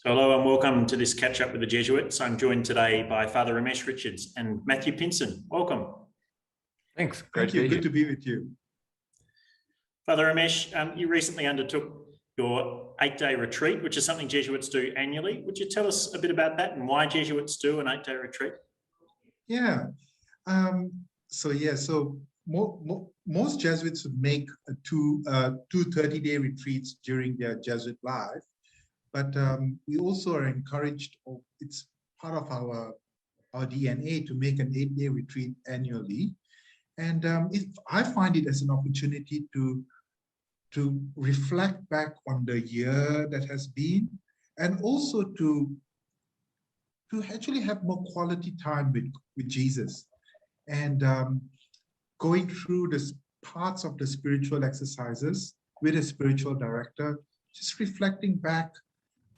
Hello and welcome to this catch up with the Jesuits. I'm joined today by Father Ramesh Richards and Matthew Pinson. Welcome. Thanks. Thank you. Good to be with you. Father Ramesh, you recently undertook your 8-day retreat, which is something Jesuits do annually. Would you tell us a bit about that and why Jesuits do an 8-day retreat? Yeah. So most Jesuits would make two 30-day retreats during their Jesuit life. But we also are encouraged, it's part of our DNA to make an 8-day retreat annually. And I find it as an opportunity to reflect back on the year that has been, and also to actually have more quality time with Jesus. And going through the parts of the spiritual exercises with a spiritual director, just reflecting back,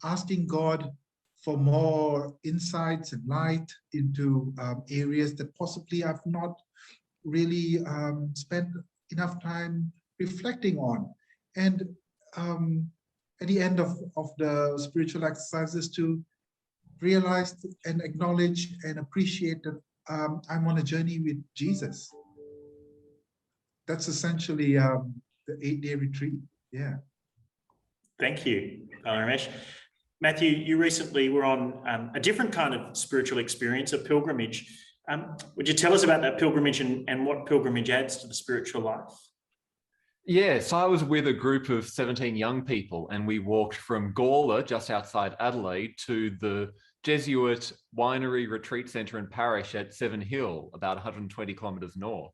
asking God for more insights and light into areas that possibly I've not really spent enough time reflecting on. And at the end of the spiritual exercises, to realize and acknowledge and appreciate that I'm on a journey with Jesus. That's essentially the 8-day retreat. Yeah. Thank you, Father Ramesh. Matthew, you recently were on a different kind of spiritual experience, a pilgrimage. Would you tell us about that pilgrimage and what pilgrimage adds to the spiritual life? Yeah, so I was with a group of 17 young people and we walked from Gawler, just outside Adelaide, to the Jesuit Winery Retreat Centre and Parish at Seven Hill, about 120 kilometres north.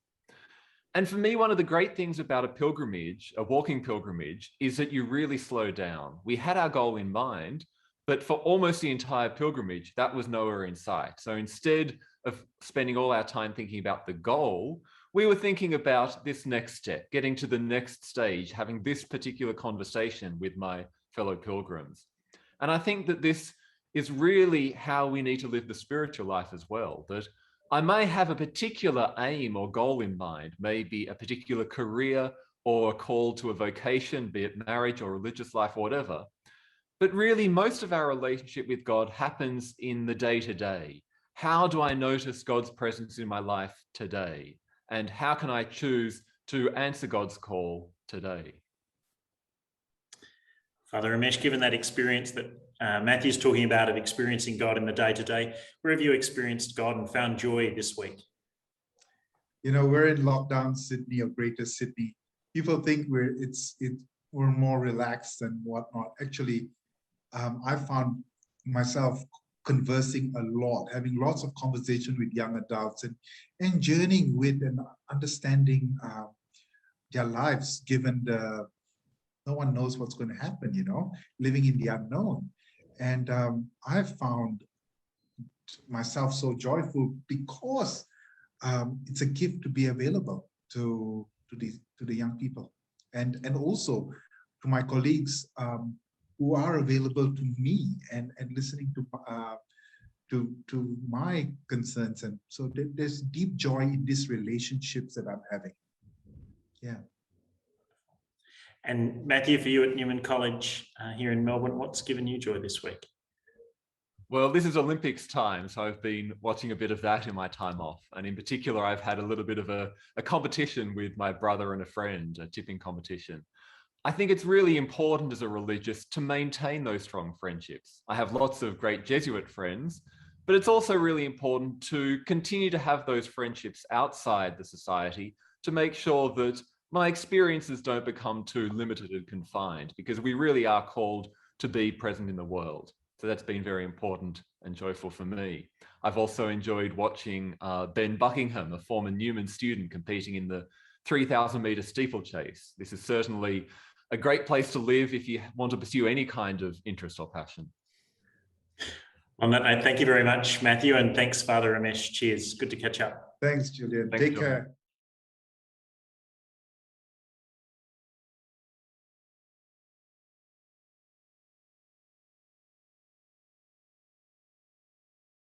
And for me, one of the great things about a pilgrimage, a walking pilgrimage, is that you really slow down. We had our goal in mind, but for almost the entire pilgrimage, that was nowhere in sight. So instead of spending all our time thinking about the goal, we were thinking about this next step, getting to the next stage, having this particular conversation with my fellow pilgrims. And I think that this is really how we need to live the spiritual life as well, that I may have a particular aim or goal in mind, maybe a particular career or a call to a vocation, be it marriage or religious life or whatever. But really, most of our relationship with God happens in the day-to-day. How do I notice God's presence in my life today? And how can I choose to answer God's call today? Father Ramesh, given that experience that Matthew's talking about of experiencing God in the day-to-day, where have you experienced God and found joy this week? You know, we're in lockdown Sydney or Greater Sydney. People think we're more relaxed and whatnot. Actually, I found myself conversing a lot, having lots of conversation with young adults and journeying with and understanding their lives, given no one knows what's going to happen, living in the unknown. And I've found myself so joyful because it's a gift to be available to the young people and also to my colleagues who are available to me and listening to my concerns. And so there's deep joy in these relationships that I'm having. Yeah. And Matthew, for you at Newman College here in Melbourne, what's given you joy this week? Well, this is Olympics time, so I've been watching a bit of that in my time off. And in particular, I've had a little bit of a competition with my brother and a friend, a tipping competition. I think it's really important as a religious to maintain those strong friendships. I have lots of great Jesuit friends, but it's also really important to continue to have those friendships outside the society to make sure that my experiences don't become too limited and confined, because we really are called to be present in the world. So that's been very important and joyful for me. I've also enjoyed watching Ben Buckingham, a former Newman student, competing in the 3,000-metre steeplechase. This is certainly a great place to live if you want to pursue any kind of interest or passion. On that note, thank you very much, Matthew, and thanks, Father Ramesh. Cheers. Good to catch up. Thanks, Julian. Thanks, Take Julian. care.